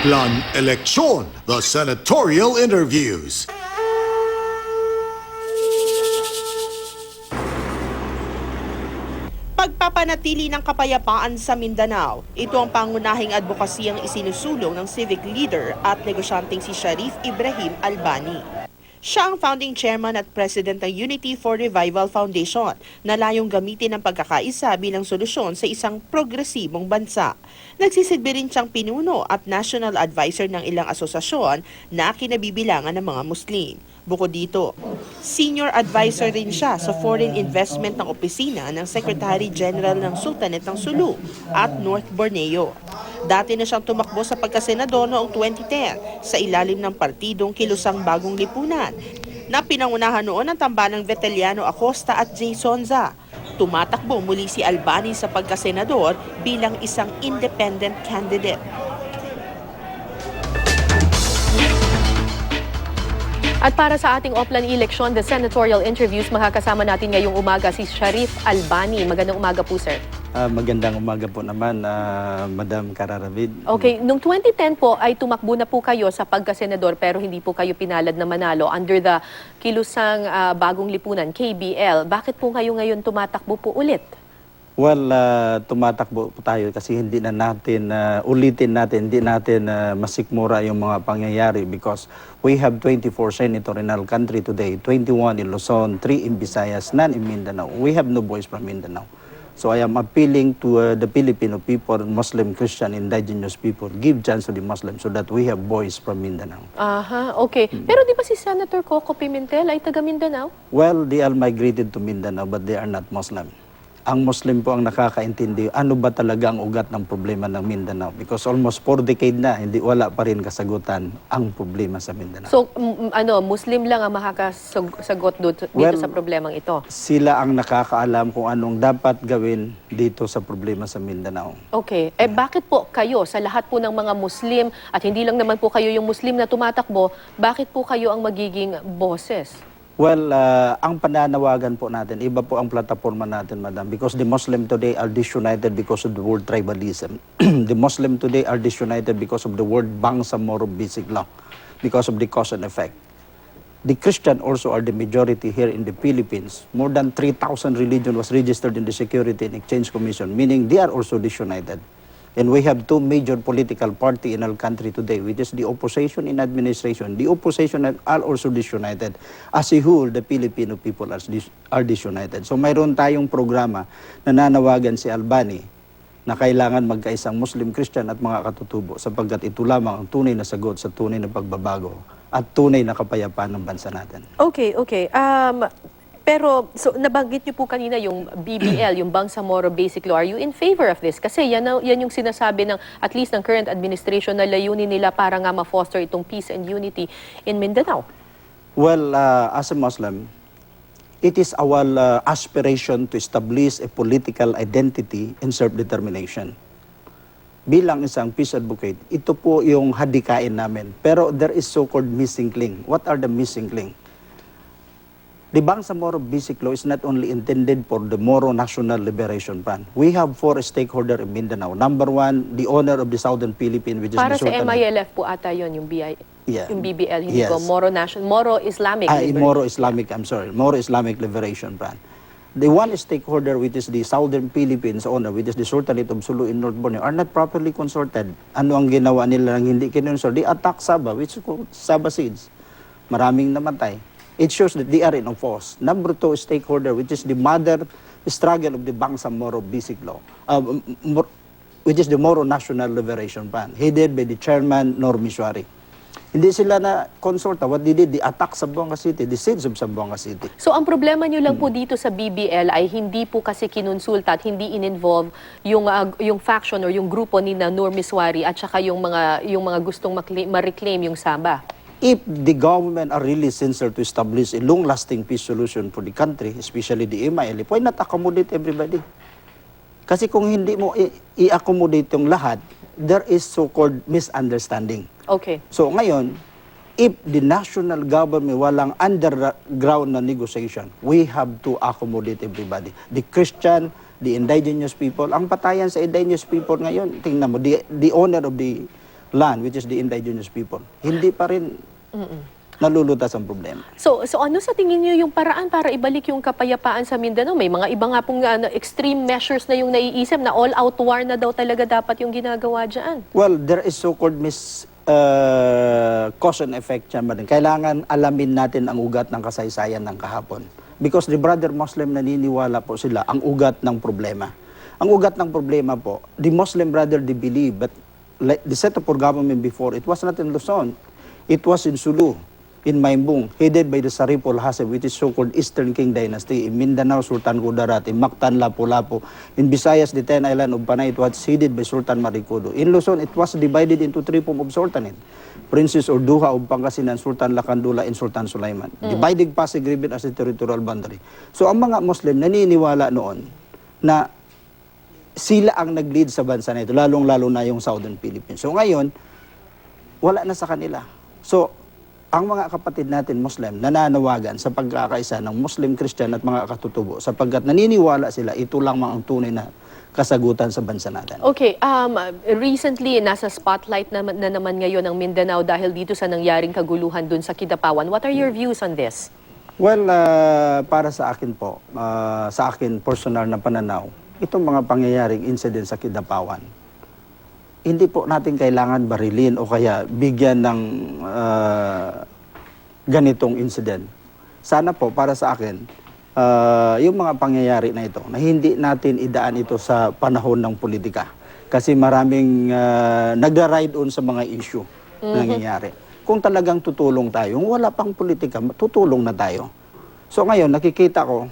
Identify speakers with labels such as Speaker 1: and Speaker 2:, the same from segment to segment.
Speaker 1: Plan Eleksyon, the senatorial interviews.
Speaker 2: Pagpapanatili ng kapayapaan sa Mindanao, ito ang pangunahing advokasiyang isinusulong ng civic leader at negosyanteng si Sharif Ibrahim Albani. Siya ang founding chairman at president ng Unity for Revival Foundation na layong gamitin ang pagkakaisa bilang solusyon sa isang progresibong bansa. Nagsisilbi rin siyang pinuno at national advisor ng ilang asosasyon na kinabibilangan ng mga Muslim. Bukod dito, senior advisor rin siya sa foreign investment ng opisina ng Secretary General ng Sultanate ng Sulu at North Borneo. Dati na siyang tumakbo sa pagkasenador noong 2010 sa ilalim ng partidong Kilusang Bagong Lipunan na pinangunahan noon ng tambalang Veteliano Acosta at Jay Sonza. Tumatakbo muli si Albani sa pagkasenador bilang isang independent candidate.
Speaker 3: At para sa ating offline election, the senatorial interviews, makakasama natin ngayong umaga si Sharif Albani. Magandang umaga po, sir.
Speaker 4: Magandang umaga po naman, Madam Kararavid.
Speaker 3: Okay, noong 2010 po ay tumakbo na po kayo sa pagkasenador pero hindi po kayo pinalad na manalo under the Kilusang Bagong Lipunan, KBL. Bakit po kayo ngayon tumatakbo po ulit?
Speaker 4: Well, tumatakbo po tayo kasi hindi na natin, hindi natin masikmura yung mga pangyayari because we have 24 senator in our country today, 21 in Luzon, 3 in Visayas, none in Mindanao. We have no voice from Mindanao. So I am appealing to the Filipino people, Muslim, Christian, indigenous people, give chance to the Muslims so that we have voice from Mindanao.
Speaker 3: Aha, okay. Pero di ba si Senator Coco Pimentel ay taga Mindanao?
Speaker 4: Well, they all migrated to Mindanao but they are not Muslim. Ang Muslim po ang nakakaintindi ano ba talaga ang ugat ng problema ng Mindanao because almost 4 decades na hindi wala pa rin kasagutan ang problema sa Mindanao.
Speaker 3: So, Muslim lang ang makakasagot dito sa problemang ito?
Speaker 4: Sila ang nakakaalam kung anong dapat gawin dito sa problema sa Mindanao.
Speaker 3: Okay. Bakit po kayo, sa lahat po ng mga Muslim, at hindi lang naman po kayo yung Muslim na tumatakbo, bakit po kayo ang magiging boses?
Speaker 4: Well, ang pananawagan po natin, iba po ang plataforma natin, Madam, because the Muslim today are disunited because of the word tribalism. The Muslim today are disunited because of the word Bangsamoro Basic Law, because of the cause and effect. The Christian also are the majority here in the Philippines. More than 3,000 religion was registered in the Security and Exchange Commission, meaning they are also disunited. And we have 2 major political party in our country today, which is the opposition in administration. The opposition are also disunited. As a whole, the Filipino people are disunited. So mayroon tayong programa na nanawagan si Albani na kailangan magkaisang Muslim, Christian at mga katutubo sapagkat ito lamang ang tunay na sagot sa tunay na pagbabago at tunay na kapayapaan ng bansa natin.
Speaker 3: Okay. Pero, so, nabanggit niyo po kanina yung BBL, yung Bangsamoro Basic Law. Are you in favor of this? Kasi yan yung sinasabi ng, at least ng current administration na layunin nila para nga ma-foster itong peace and unity in Mindanao.
Speaker 4: Well, as a Muslim, it is our aspiration to establish a political identity and self-determination. Bilang isang peace advocate, ito po yung hadikain namin. Pero there is so-called missing link. What are the missing link? The Bangsamoro Basic Law is not only intended for the Moro National Liberation Front. We have 4 stakeholders in Mindanao. Number 1, the owner of the Southern Philippines, which is
Speaker 3: Para
Speaker 4: the
Speaker 3: sa
Speaker 4: Sultanate.
Speaker 3: MILF po ata yun, yung yung BBL, hindi
Speaker 4: Yes.
Speaker 3: po, Moro Islamic
Speaker 4: Moro Islamic Liberation Front. The one stakeholder, which is the Southern Philippines owner, which is the Sultanate of Sulu in North Borneo, are not properly consulted. Ano ang ginawa nila ng hindi kinonsult? They attack Sabah, which is called Sabah Seeds. Maraming namatay. It shows that they are in a force. Number 2 stakeholder, which is the mother struggle of the Bangsamoro Basic Law, which is the Moro National Liberation Front, headed by the chairman, Normi Suari. Hindi sila na konsulta. What they did, they attack Zamboanga City, the seeds of Zamboanga City.
Speaker 3: So, ang problema nyo lang po dito sa BBL ay hindi po kasi kinonsulta at hindi in-involve yung faction or yung grupo ni Normi Suari at saka yung mga gustong ma-reclaim yung Sabah.
Speaker 4: If the government are really sincere to establish a long-lasting peace solution for the country, especially the MILF, why not accommodate everybody? Kasi kung hindi mo i-accommodate yung lahat, there is so-called misunderstanding.
Speaker 3: Okay.
Speaker 4: So ngayon, if the national government walang underground na negotiation, we have to accommodate everybody. The Christian, the indigenous people, ang patayan sa indigenous people ngayon, tingnan mo, the owner of the land, which is the indigenous people, hindi pa rin nalulutas ang problema.
Speaker 3: So ano sa tingin niyo yung paraan para ibalik yung kapayapaan sa Mindanao? May mga iba nga pong extreme measures na yung naiisip na all-out war na daw talaga dapat yung ginagawa dyan.
Speaker 4: Well, there is so-called cause and effect siya. Kailangan alamin natin ang ugat ng kasaysayan ng kahapon. Because the brother Muslim naniniwala po sila ang ugat ng problema. Ang ugat ng problema po, the Muslim brother, they believe, but like the setup for government before, it was not in Luzon. It was in Sulu, in Maimbung, headed by the Saripol Haseb, which is so-called Eastern King Dynasty. In Mindanao, Sultan Kudarat. In Mactan, Lapu-Lapu. In Visayas, the Ten Island of Panay, it was headed by Sultan Marikudo. In Luzon, it was divided into three forms of sultanate. Princess Orduha of Pangasinan, Sultan Lakandula, and Sultan Sulaiman. Dividing Pasig River as a territorial boundary. So ang mga Muslim naniniwala noon na sila ang nag-lead sa bansa na ito, lalong-lalo na yung Southern Philippines. So ngayon, wala na sa kanila. So, ang mga kapatid natin Muslim nananawagan sa pagkakaisa ng Muslim, Christian at mga katutubo sapagkat naniniwala sila ito lang ang tunay na kasagutan sa bansa natin.
Speaker 3: Okay, recently nasa spotlight na naman ngayon ang Mindanao dahil dito sa nangyaring kaguluhan dun sa Kidapawan. What are your views on this?
Speaker 4: Well, para sa akin po, sa akin personal na pananaw, itong mga pangyayaring incident sa Kidapawan, hindi po natin kailangan barilin o kaya bigyan ng ganitong incident. Sana po, para sa akin, yung mga pangyayari na ito, na hindi natin idaan ito sa panahon ng politika. Kasi maraming nagra-ride on sa mga issue na nangyayari. Kung talagang tutulong tayo, wala pang politika, tutulong na tayo. So ngayon, nakikita ko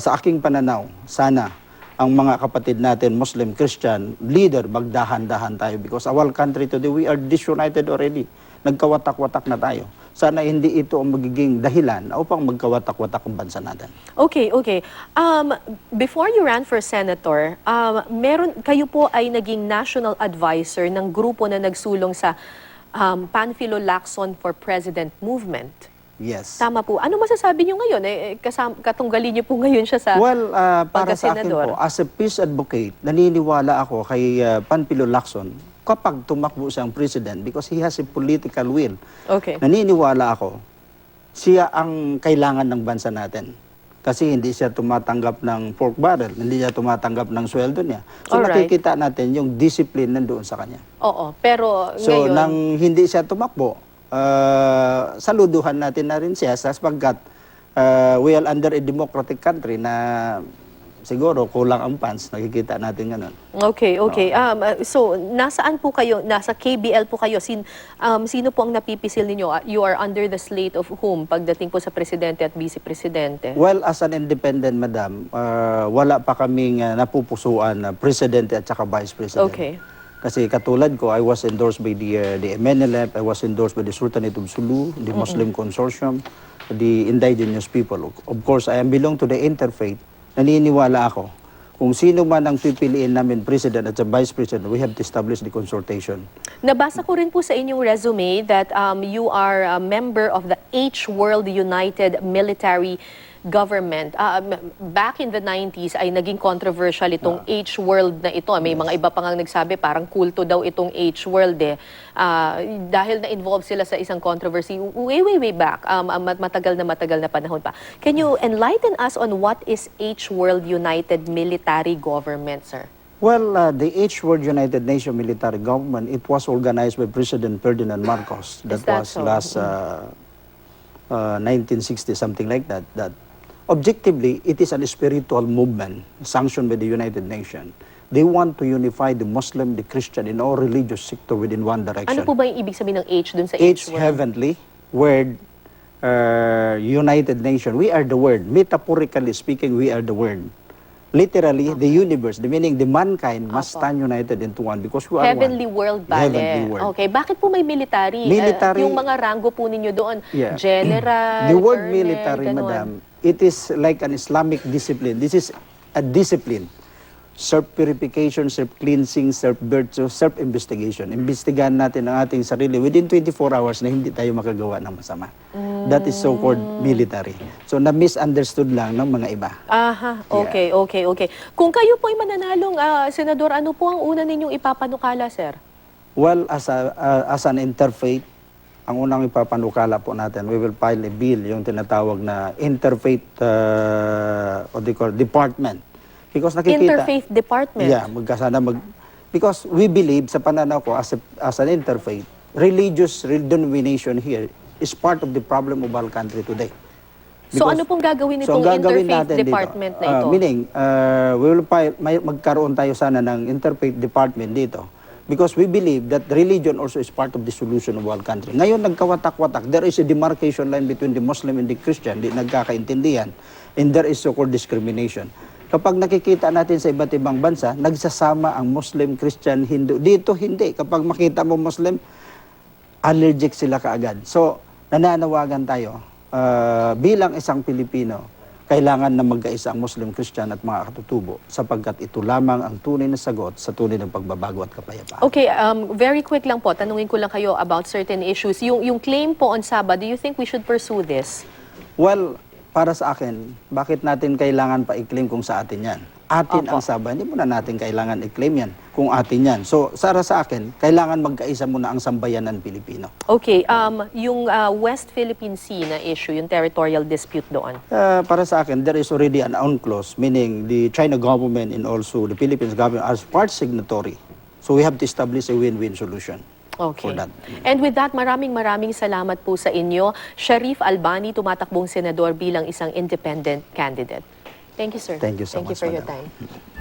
Speaker 4: sa aking pananaw, sana ang mga kapatid natin, Muslim, Christian, leader, magdahan-dahan tayo because our country today, we are disunited already. Nagkawatak-watak na tayo. Sana hindi ito ang magiging dahilan upang magkawatak-watak ang bansa natin.
Speaker 3: Okay, okay. Before you ran for senator, kayo po ay naging national advisor ng grupo na nagsulong sa Panfilo Lacson for President movement.
Speaker 4: Yes.
Speaker 3: Tama po. Ano masasabi niyo ngayon? Katunggalin niyo po ngayon siya sa
Speaker 4: Well, para sa akin
Speaker 3: pagka-senador.
Speaker 4: po, as a peace advocate, naniniwala ako kay Panfilo Lacson kapag tumakbo siyang president because he has a political will.
Speaker 3: Okay.
Speaker 4: Naniniwala ako, siya ang kailangan ng bansa natin. Kasi hindi siya tumatanggap ng pork barrel, hindi siya tumatanggap ng sweldo niya. So
Speaker 3: Alright.
Speaker 4: nakikita natin yung discipline nandoon sa kanya.
Speaker 3: Oo, pero
Speaker 4: So
Speaker 3: ngayon...
Speaker 4: nang hindi siya tumakbo, saluduhan natin na rin siya sapagkat we are under a democratic country na siguro kulang ang funds, nakikita natin ganun.
Speaker 3: Okay, okay. So, nasaan po kayo? Nasa KBL po kayo. Sino po ang napipisil ninyo? You are under the slate of whom pagdating po sa presidente at vice-presidente?
Speaker 4: Well, as an independent, madam, wala pa kaming napupusuan na presidente at saka vice president.
Speaker 3: Okay.
Speaker 4: Kasi katulad ko, I was endorsed by the MNLF, I was endorsed by the Sultanate of Sulu, the Muslim Consortium, the indigenous people. Of course, I belong to the interfaith. Naniniwala ako, kung sino man ang pipiliin namin president at vice president, we have to establish the consultation.
Speaker 3: Nabasa ko rin po sa inyong resume that you are a member of the H World United Military Government. Back in the 90s ay naging controversial itong H World na ito. May mga iba pa nga nagsabi parang kulto daw itong H World dahil na-involve sila sa isang controversy way back. Matagal na panahon pa. Can you enlighten us on what is H World United Military Government, sir?
Speaker 4: Well, the H World United Nations Military Government, it was organized by President Ferdinand Marcos. That
Speaker 3: that
Speaker 4: was
Speaker 3: so?
Speaker 4: last 1960, something like that. That objectively, it is a spiritual movement sanctioned by the United Nations. They want to unify the Muslim, the Christian, in all religious sector within one direction.
Speaker 3: Ano po ba yung ibig sabihin ng H dun sa
Speaker 4: H
Speaker 3: H World?
Speaker 4: heavenly, word, United Nation. We are the word. Metaphorically speaking, we are the word. Literally, the universe, the meaning the mankind must stand united into one because we are
Speaker 3: Heavenly
Speaker 4: one.
Speaker 3: World Bale.
Speaker 4: Heavenly World.
Speaker 3: Okay, bakit po may military?
Speaker 4: Military-
Speaker 3: Yung mga rango po ninyo doon,
Speaker 4: Yeah.
Speaker 3: general,
Speaker 4: The word
Speaker 3: colonel,
Speaker 4: military,
Speaker 3: ganon.
Speaker 4: madam, it is like an Islamic discipline. This is a discipline. Self-purification, self-cleansing, self-virtue, self-investigation. Imbestigahan natin ang ating sarili within 24 hours na hindi tayo makagawa ng masama. That is so-called military. So, na-misunderstood lang ng mga iba.
Speaker 3: Aha, okay, okay. Kung kayo po ay mananalong, Senador, ano po ang una ninyong ipapanukala, sir?
Speaker 4: Well, as an interfaith, ang unang ipapanukala po natin, we will file a bill, yung tinatawag na interfaith what do you call, department. Because nakikita,
Speaker 3: Interfaith department.
Speaker 4: yeah, because we believe sa pananaw ko as an interfaith, religious denomination here is part of the problem of our country today.
Speaker 3: So ano pong gagawin
Speaker 4: So,
Speaker 3: nitong
Speaker 4: ang gagawin
Speaker 3: interfaith
Speaker 4: natin
Speaker 3: department
Speaker 4: dito,
Speaker 3: na ito?
Speaker 4: Meaning, we will magkaroon tayo sana ng interfaith department dito because we believe that religion also is part of the solution of our country. Ngayon, nagkawatak-watak. There is a demarcation line between the Muslim and the Christian. Di nagkakaintindihan. And there is so-called discrimination. Kapag nakikita natin sa iba't ibang bansa, nagsasama ang Muslim, Christian, Hindu. Dito, hindi. Kapag makita mo Muslim, allergic sila kaagad. So, nananawagan tayo bilang isang Pilipino, kailangan na magkaisa ang Muslim, Christian at mga katutubo sapagkat ito lamang ang tunay na sagot sa tunay ng pagbabago at kapayapaan.
Speaker 3: Okay, very quick lang po, tanungin ko lang kayo about certain issues. Yung claim po on Sabah, do you think we should pursue this?
Speaker 4: Well, para sa akin, bakit natin kailangan pa i-claim kung sa atin yan? Atin
Speaker 3: Opo.
Speaker 4: ang Sabah, hindi mo na natin kailangan i-claim yan kung atin yan. So, sa akin, kailangan magkaisa muna ang sambayanan Pilipino.
Speaker 3: Okay, yung West Philippine Sea na issue, yung territorial dispute doon.
Speaker 4: Para sa akin, there is already an UNCLOS, meaning the China government and also the Philippines government are part signatory. So we have to establish a win-win solution for
Speaker 3: Okay.
Speaker 4: that.
Speaker 3: And with that, maraming salamat po sa inyo. Sharif Albani, tumatakbong senador bilang isang independent candidate. Thank you, sir.
Speaker 4: Thank you so
Speaker 3: Thank you
Speaker 4: much,
Speaker 3: for your
Speaker 4: madam.
Speaker 3: time.